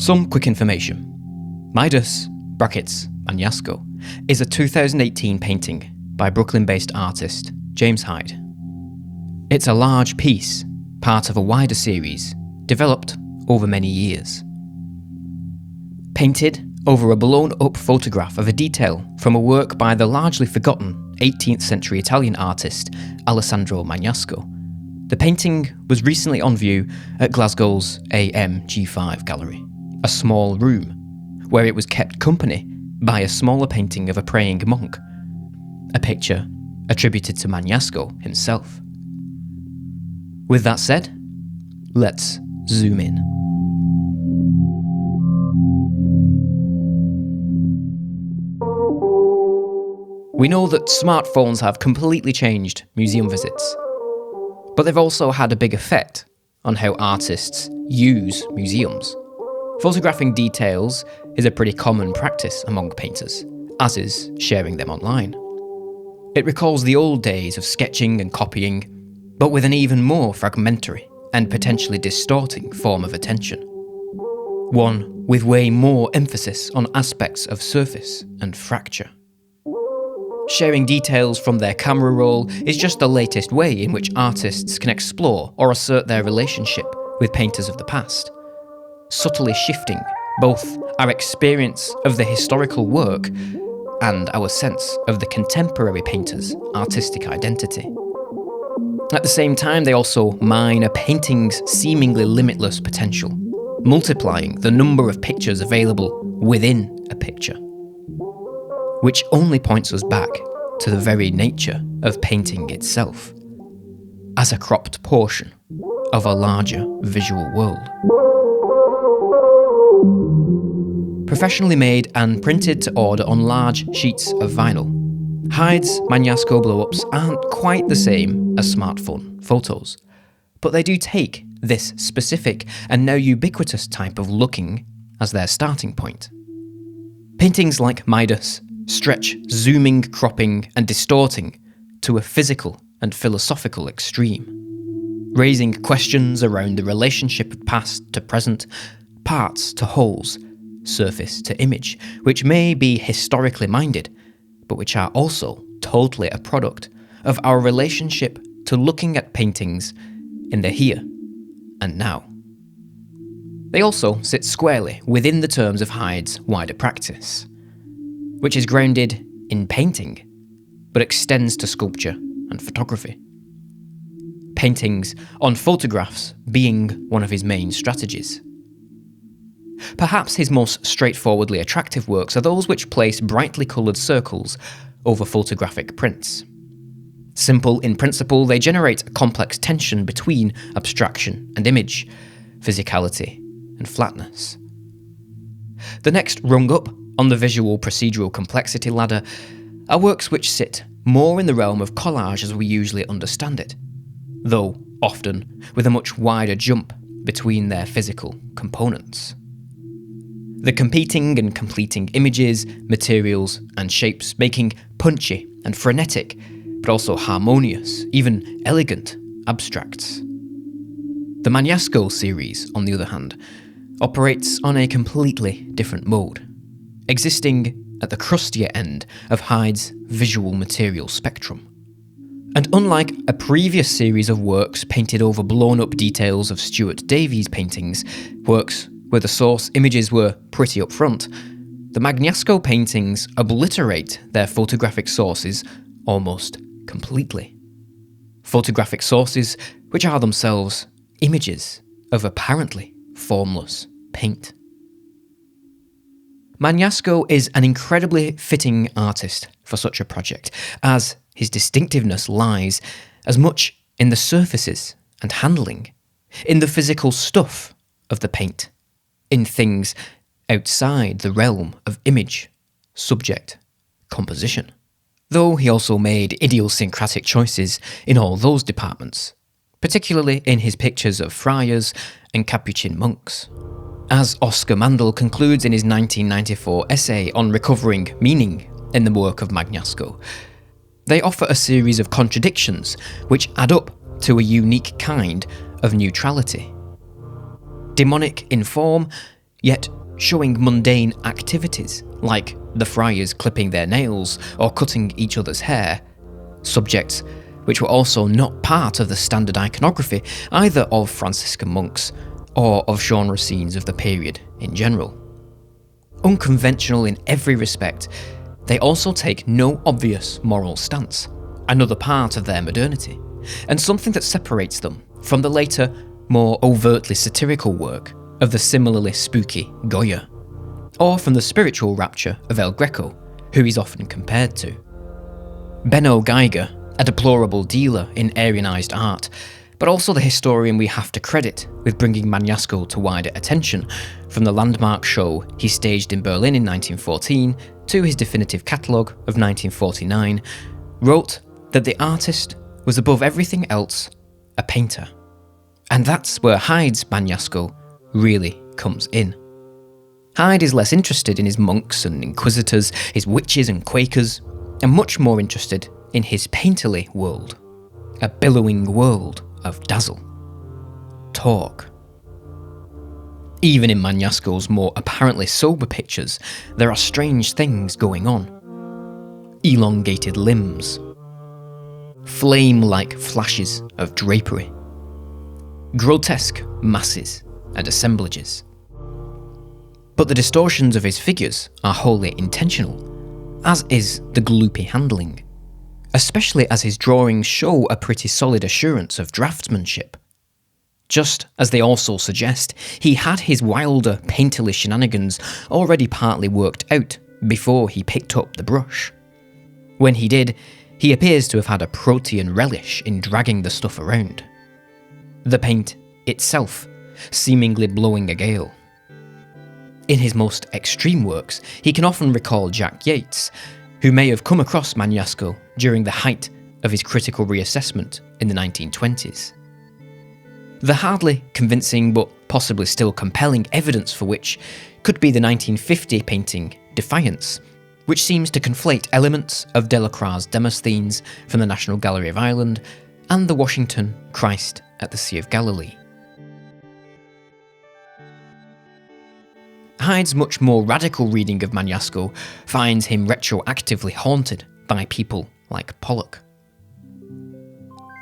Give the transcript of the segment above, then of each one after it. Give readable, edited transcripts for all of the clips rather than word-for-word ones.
Some quick information. Midas, Magnasco, is a 2018 painting by Brooklyn-based artist James Hyde. It's a large piece, part of a wider series, developed over many years. Painted over a blown-up photograph of a detail from a work by the largely forgotten 18th century Italian artist Alessandro Magnasco, the painting was recently on view at Glasgow's AMG5 gallery, a small room where it was kept company by a smaller painting of a praying monk, a picture attributed to Magnasco himself. With that said, let's zoom in. We know that smartphones have completely changed museum visits, but they've also had a big effect on how artists use museums. Photographing details is a pretty common practice among painters, as is sharing them online. It recalls the old days of sketching and copying, but with an even more fragmentary and potentially distorting form of attention. One with way more emphasis on aspects of surface and fracture. Sharing details from their camera roll is just the latest way in which artists can explore or assert their relationship with painters of the past, subtly shifting both our experience of the historical work and our sense of the contemporary painter's artistic identity. At the same time, they also mine a painting's seemingly limitless potential, multiplying the number of pictures available within a picture, which only points us back to the very nature of painting itself, as a cropped portion of a larger visual world. Professionally made and printed to order on large sheets of vinyl, Hyde's Magnasco blow-ups aren't quite the same as smartphone photos, but they do take this specific and now ubiquitous type of looking as their starting point. Paintings like Midas stretch zooming, cropping, and distorting to a physical and philosophical extreme, raising questions around the relationship of past to present, parts to wholes, surface to image, which may be historically minded, but which are also totally a product of our relationship to looking at paintings in the here and now. They also sit squarely within the terms of Hyde's wider practice, which is grounded in painting, but extends to sculpture and photography. Paintings on photographs being one of his main strategies. Perhaps his most straightforwardly attractive works are those which place brightly coloured circles over photographic prints. Simple in principle, they generate a complex tension between abstraction and image, physicality and flatness. The next rung up on the visual procedural complexity ladder are works which sit more in the realm of collage as we usually understand it, though often with a much wider jump between their physical components. The competing and completing images, materials, and shapes making punchy and frenetic, but also harmonious, even elegant abstracts. The Magnasco series, on the other hand, operates on a completely different mode, existing at the crustier end of Hyde's visual material spectrum. And unlike a previous series of works painted over blown-up details of Stuart Davies' paintings, works where the source images were pretty upfront, the Magnasco paintings obliterate their photographic sources almost completely. Photographic sources which are themselves images of apparently formless paint. Magnasco is an incredibly fitting artist for such a project, as his distinctiveness lies as much in the surfaces and handling, in the physical stuff of the paint, in things outside the realm of image, subject, composition. Though he also made idiosyncratic choices in all those departments, particularly in his pictures of friars and Capuchin monks. As Oscar Mandel concludes in his 1994 essay on recovering meaning in the work of Magnasco, they offer a series of contradictions which add up to a unique kind of neutrality. Demonic in form, yet showing mundane activities like the friars clipping their nails or cutting each other's hair, subjects which were also not part of the standard iconography either of Franciscan monks or of genre scenes of the period in general. Unconventional in every respect, they also take no obvious moral stance, another part of their modernity, and something that separates them from the later, more overtly satirical work of the similarly spooky Goya, or from the spiritual rapture of El Greco, who he's often compared to. Benno Geiger, a deplorable dealer in Aryanized art, but also the historian we have to credit with bringing Magnasco to wider attention, from the landmark show he staged in Berlin in 1914 to his definitive catalogue of 1949, wrote that the artist was above everything else a painter. And that's where Hyde's Magnasco really comes in. Hyde is less interested in his monks and inquisitors, his witches and Quakers, and much more interested in his painterly world, a billowing world of dazzle, talk. Even in Magnasco's more apparently sober pictures, there are strange things going on. Elongated limbs, flame-like flashes of drapery, grotesque masses and assemblages. But the distortions of his figures are wholly intentional, as is the gloopy handling, especially as his drawings show a pretty solid assurance of draftsmanship. Just as they also suggest, he had his wilder, painterly shenanigans already partly worked out before he picked up the brush. When he did, he appears to have had a protean relish in dragging the stuff around. The paint itself seemingly blowing a gale. In his most extreme works, he can often recall Jack Yates, who may have come across Magnasco during the height of his critical reassessment in the 1920s. The hardly convincing but possibly still compelling evidence for which could be the 1950 painting Defiance, which seems to conflate elements of Delacroix's Demosthenes from the National Gallery of Ireland and the Washington Christ at the Sea of Galilee. Hyde's much more radical reading of Magnasco finds him retroactively haunted by people like Pollock.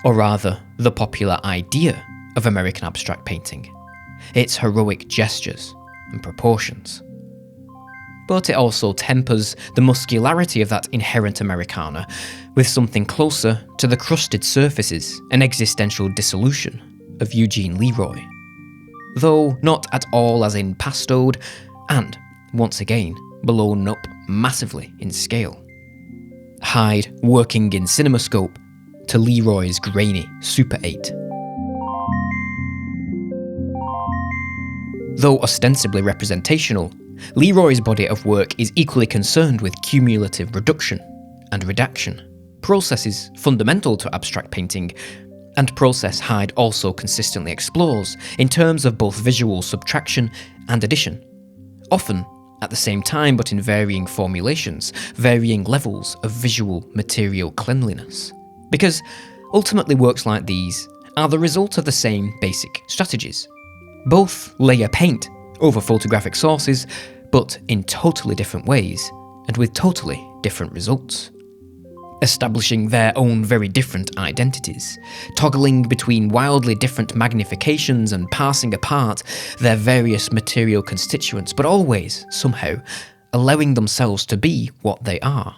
Or rather, the popular idea of American abstract painting, its heroic gestures and proportions. But it also tempers the muscularity of that inherent Americana with something closer to the crusted surfaces and existential dissolution of Eugene Leroy, though not at all as impastoed and, once again, blown up massively in scale. Hyde working in CinemaScope to Leroy's grainy Super 8. Though ostensibly representational, Leroy's body of work is equally concerned with cumulative reduction and redaction, processes fundamental to abstract painting, and process Hyde also consistently explores in terms of both visual subtraction and addition, often at the same time but in varying formulations, varying levels of visual material cleanliness. Because ultimately works like these are the result of the same basic strategies. Both layer paint over photographic sources, but in totally different ways, and with totally different results. Establishing their own very different identities, toggling between wildly different magnifications and parsing apart their various material constituents, but always, somehow, allowing themselves to be what they are.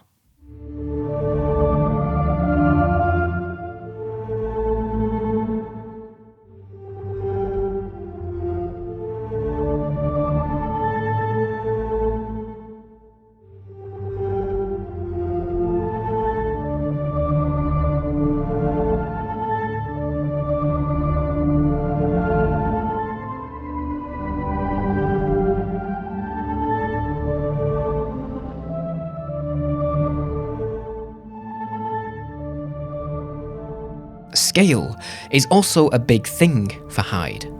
Scale is also a big thing for Hyde.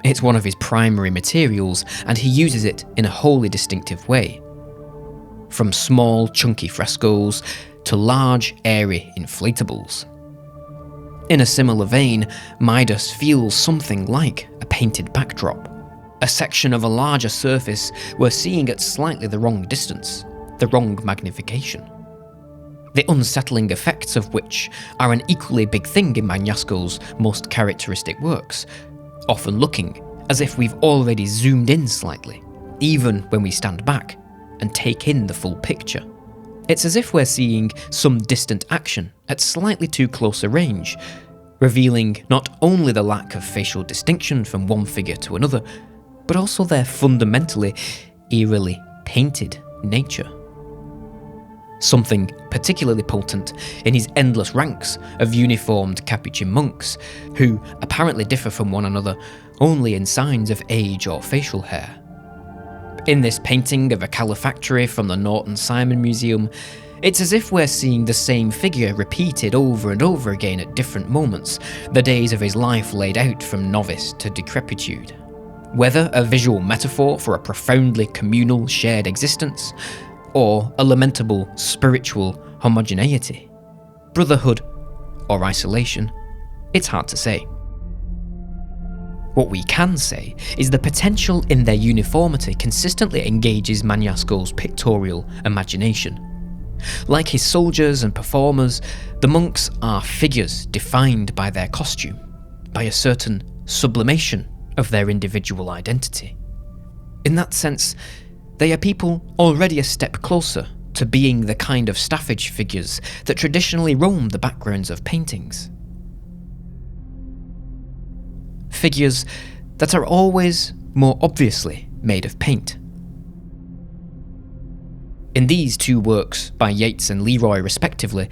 It's one of his primary materials, and he uses it in a wholly distinctive way. From small, chunky frescoes to large, airy inflatables. In a similar vein, Midas feels something like a painted backdrop, a section of a larger surface we're seeing at slightly the wrong distance, the wrong magnification. The unsettling effects of which are an equally big thing in Magnasco's most characteristic works, often looking as if we've already zoomed in slightly, even when we stand back and take in the full picture. It's as if we're seeing some distant action at slightly too close a range, revealing not only the lack of facial distinction from one figure to another, but also their fundamentally, eerily painted nature. Something particularly potent in his endless ranks of uniformed Capuchin monks, who apparently differ from one another only in signs of age or facial hair. In this painting of a calefactory from the Norton Simon Museum, it's as if we're seeing the same figure repeated over and over again at different moments, the days of his life laid out from novice to decrepitude. Whether a visual metaphor for a profoundly communal shared existence, or a lamentable spiritual homogeneity, brotherhood or isolation, it's hard to say. What we can say is the potential in their uniformity consistently engages Magnasco's pictorial imagination. Like his soldiers and performers, the monks are figures defined by their costume, by a certain sublimation of their individual identity. In that sense, they are people already a step closer to being the kind of staffage figures that traditionally roam the backgrounds of paintings. Figures that are always more obviously made of paint. In these two works by Yeats and Leroy respectively,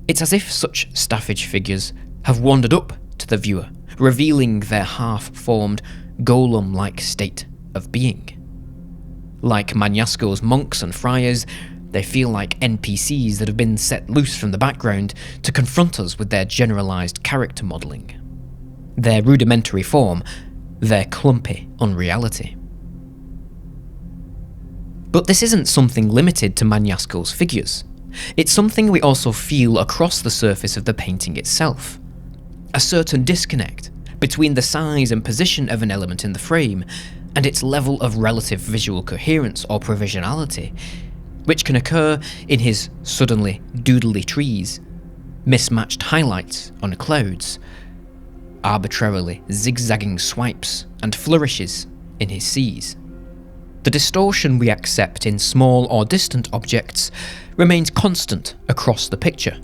it's as if such staffage figures have wandered up to the viewer, revealing their half-formed, golem-like state of being. Like Magnasco's monks and friars, they feel like NPCs that have been set loose from the background to confront us with their generalised character modelling. Their rudimentary form, their clumpy unreality. But this isn't something limited to Magnasco's figures. It's something we also feel across the surface of the painting itself. A certain disconnect between the size and position of an element in the frame and its level of relative visual coherence or provisionality, which can occur in his suddenly doodly trees, mismatched highlights on clouds, arbitrarily zigzagging swipes and flourishes in his seas. The distortion we accept in small or distant objects remains constant across the picture,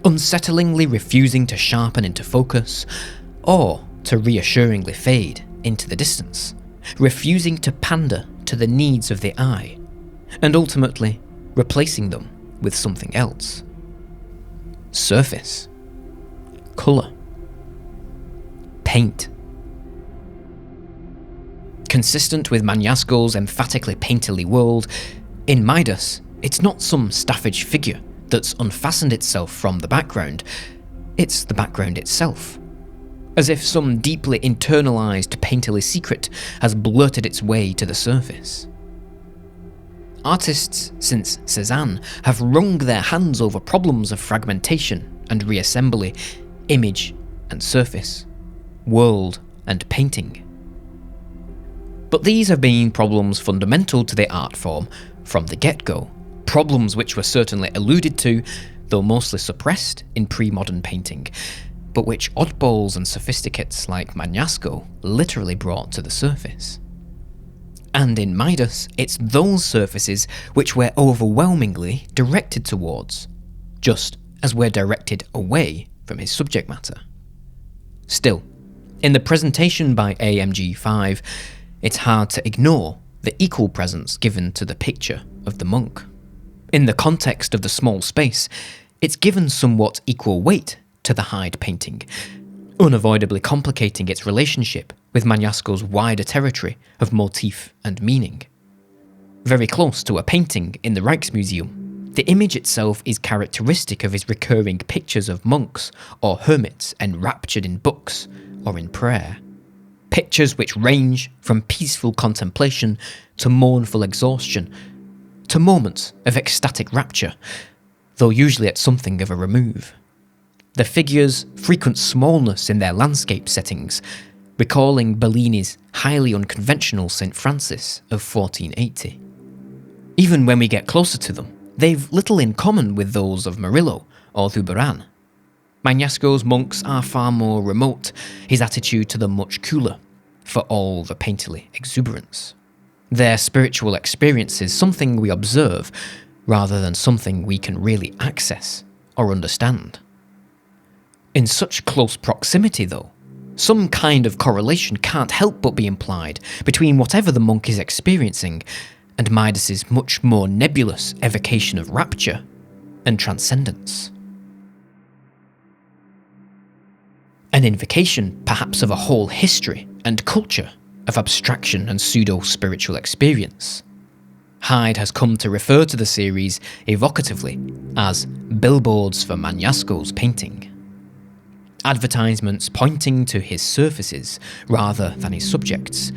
unsettlingly refusing to sharpen into focus or to reassuringly fade into the distance, refusing to pander to the needs of the eye, and ultimately replacing them with something else. Surface, colour, paint. Consistent with Magnasco's emphatically painterly world, in Midas, it's not some staffage figure that's unfastened itself from the background, it's the background itself. As if some deeply internalised painterly secret has blurted its way to the surface. Artists since Cézanne have wrung their hands over problems of fragmentation and reassembly, image and surface, world and painting. But these have been problems fundamental to the art form from the get-go, problems which were certainly alluded to, though mostly suppressed in pre-modern painting, but which oddballs and sophisticates like Magnasco literally brought to the surface. And in Midas, it's those surfaces which we're overwhelmingly directed towards, just as we're directed away from his subject matter. Still, in the presentation by AMG5, it's hard to ignore the equal presence given to the picture of the monk. In the context of the small space, it's given somewhat equal weight to the Hyde painting, unavoidably complicating its relationship with Magnasco's wider territory of motif and meaning. Very close to a painting in the Rijksmuseum, the image itself is characteristic of his recurring pictures of monks or hermits enraptured in books or in prayer. Pictures which range from peaceful contemplation to mournful exhaustion, to moments of ecstatic rapture, though usually at something of a remove. The figures' frequent smallness in their landscape settings, recalling Bellini's highly unconventional St. Francis of 1480. Even when we get closer to them, they've little in common with those of Murillo or Zurbarán. Magnasco's monks are far more remote, his attitude to them much cooler, for all the painterly exuberance. Their spiritual experience is something we observe, rather than something we can really access or understand. In such close proximity, though, some kind of correlation can't help but be implied between whatever the monk is experiencing and Midas's much more nebulous evocation of rapture and transcendence. An invocation, perhaps, of a whole history and culture of abstraction and pseudo-spiritual experience. Hyde has come to refer to the series evocatively as billboards for Magnasco's painting. Advertisements pointing to his surfaces rather than his subjects,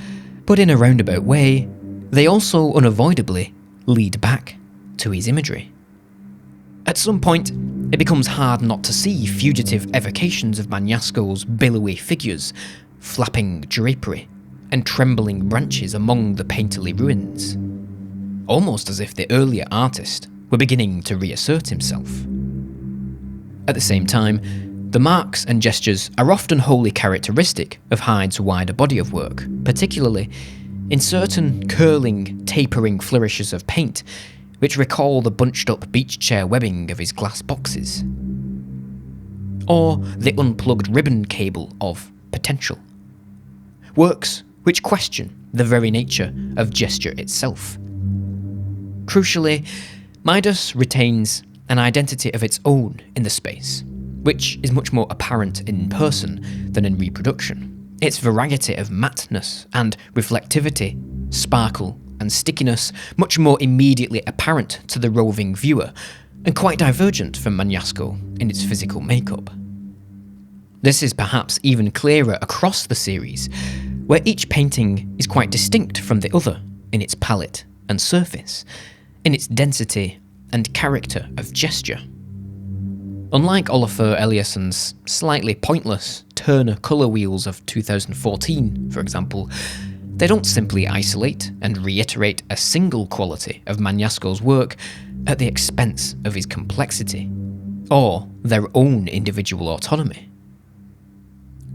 but in a roundabout way, they also unavoidably lead back to his imagery. At some point, it becomes hard not to see fugitive evocations of Magnasco's billowy figures, flapping drapery, and trembling branches among the painterly ruins, almost as if the earlier artist were beginning to reassert himself. At the same time, the marks and gestures are often wholly characteristic of Hyde's wider body of work, particularly in certain curling, tapering flourishes of paint which recall the bunched-up beach chair webbing of his glass boxes, or the unplugged ribbon cable of Potential. Works which question the very nature of gesture itself. Crucially, Midas retains an identity of its own in the space, which is much more apparent in person than in reproduction. Its variety of matteness and reflectivity, sparkle and stickiness much more immediately apparent to the roving viewer, and quite divergent from Magnasco in its physical makeup. This is perhaps even clearer across the series, where each painting is quite distinct from the other in its palette and surface, in its density and character of gesture. Unlike Olafur Eliasson's slightly pointless Turner colour wheels of 2014, for example, they don't simply isolate and reiterate a single quality of Magnasco's work at the expense of his complexity, or their own individual autonomy.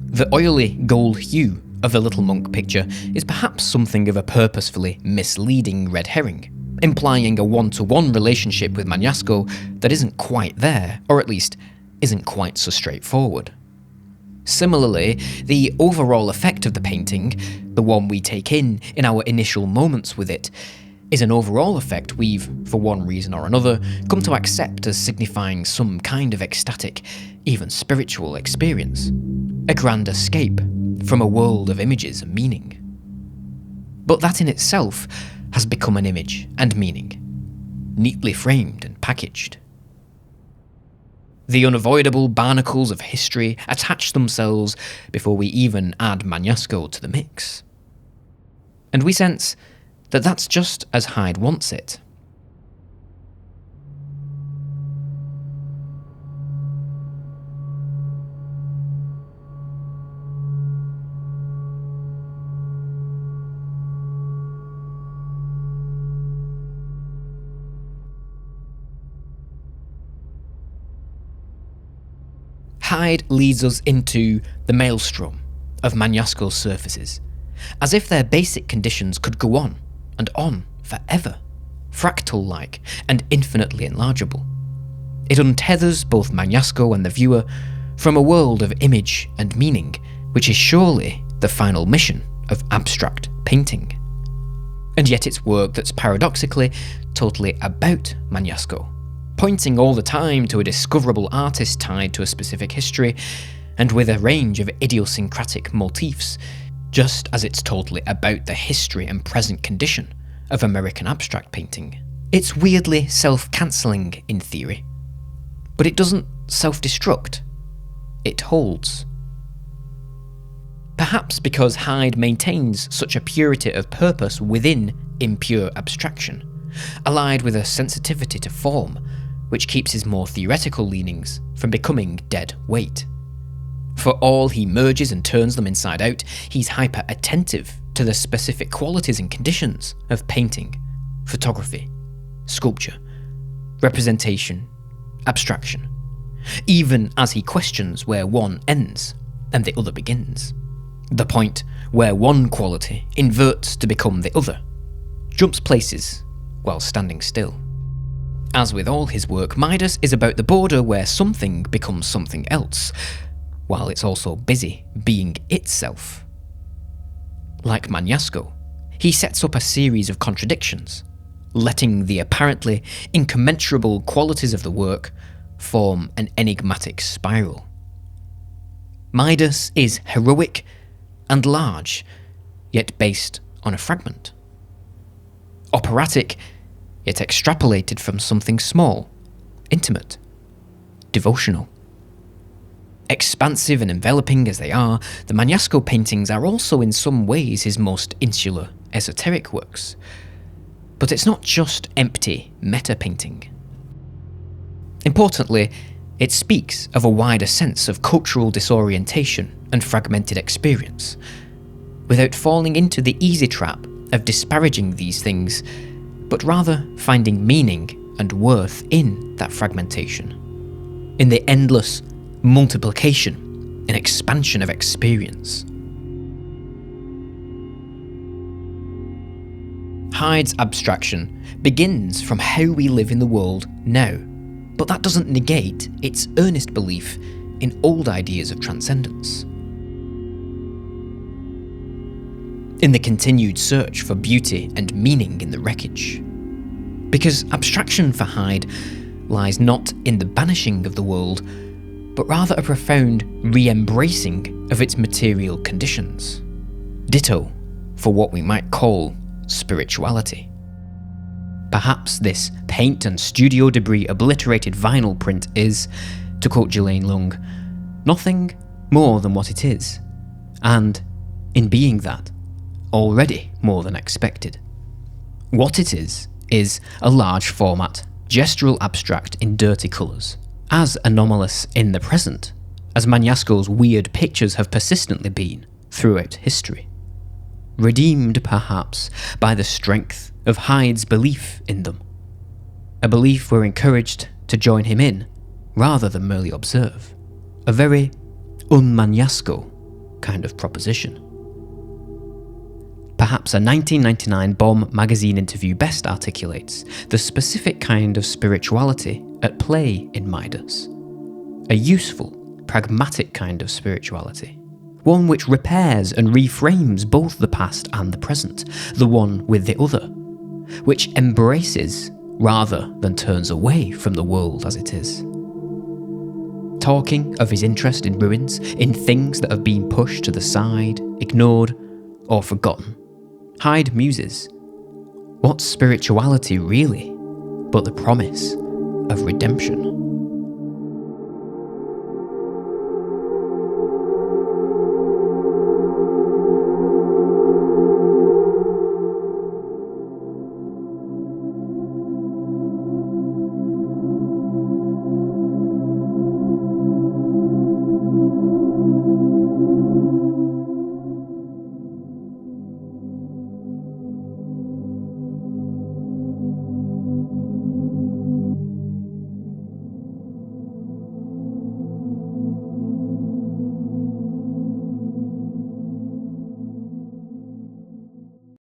The oily gold hue of the Little Monk picture is perhaps something of a purposefully misleading red herring, implying a one-to-one relationship with Magnasco that isn't quite there, or at least isn't quite so straightforward. Similarly, the overall effect of the painting, the one we take in our initial moments with it, is an overall effect we've, for one reason or another, come to accept as signifying some kind of ecstatic, even spiritual experience, a grand escape from a world of images and meaning. But that in itself has become an image and meaning, neatly framed and packaged. The unavoidable barnacles of history attach themselves before we even add Magnasco to the mix. And we sense that that's just as Hyde wants it. Hyde leads us into the maelstrom of Magnasco's surfaces, as if their basic conditions could go on and on forever, fractal-like and infinitely enlargeable. It untethers both Magnasco and the viewer from a world of image and meaning, which is surely the final mission of abstract painting. And yet it's work that's paradoxically totally about Magnasco, pointing all the time to a discoverable artist tied to a specific history, and with a range of idiosyncratic motifs, just as it's totally about the history and present condition of American abstract painting. It's weirdly self-cancelling in theory, but it doesn't self-destruct. It holds. Perhaps because Hyde maintains such a purity of purpose within impure abstraction, allied with a sensitivity to form, which keeps his more theoretical leanings from becoming dead weight. For all he merges and turns them inside out, he's hyper-attentive to the specific qualities and conditions of painting, photography, sculpture, representation, abstraction, even as he questions where one ends and the other begins. The point where one quality inverts to become the other, jumps places while standing still. As with all his work, Midas is about the border where something becomes something else, while it's also busy being itself. Like Magnasco, he sets up a series of contradictions, letting the apparently incommensurable qualities of the work form an enigmatic spiral. Midas is heroic and large, yet based on a fragment. Operatic, yet extrapolated from something small, intimate, devotional. Expansive and enveloping as they are, the Magnasco paintings are also in some ways his most insular, esoteric works. But it's not just empty meta-painting. Importantly, it speaks of a wider sense of cultural disorientation and fragmented experience, without falling into the easy trap of disparaging these things, but rather finding meaning and worth in that fragmentation, in the endless multiplication and expansion of experience. Hyde's abstraction begins from how we live in the world now, but that doesn't negate its earnest belief in old ideas of transcendence. In the continued search for beauty and meaning in the wreckage. Because abstraction for Hyde lies not in the banishing of the world, but rather a profound re-embracing of its material conditions. Ditto for what we might call spirituality. Perhaps this paint and studio debris obliterated vinyl print is, to quote Ghislaine Lung, nothing more than what it is, and, in being that, already more than expected. What it is a large format, gestural abstract in dirty colours, as anomalous in the present as Magnasco's weird pictures have persistently been throughout history. Redeemed, perhaps, by the strength of Hyde's belief in them. A belief we're encouraged to join him in, rather than merely observe. A very un-Magnasco kind of proposition. Perhaps a 1999 Bomb magazine interview best articulates the specific kind of spirituality at play in Midas. A useful, pragmatic kind of spirituality. One which repairs and reframes both the past and the present, the one with the other. Which embraces rather than turns away from the world as it is. Talking of his interest in ruins, in things that have been pushed to the side, ignored, or forgotten, Hyde muses, what's spirituality really but the promise of redemption?